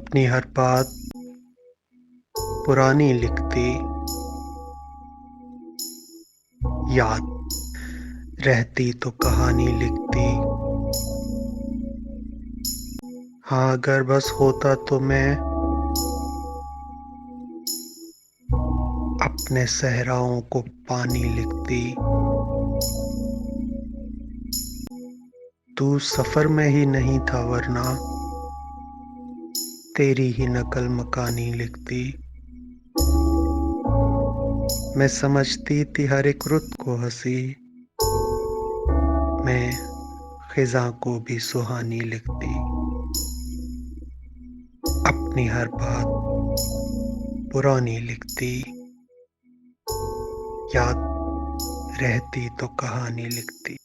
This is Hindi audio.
अपनी हर बात पुरानी लिखती, याद रहती तो कहानी लिखती। हाँ, अगर बस होता तो मैं अपने सहराओं को पानी लिखती। तू सफर में ही नहीं था वरना तेरी ही नकल मकानी लिखती। मैं समझती थी हर एक रुत को हंसी, मैं खिजा को भी सुहानी लिखती। अपनी हर बात पुरानी लिखती, याद रहती तो कहानी लिखती।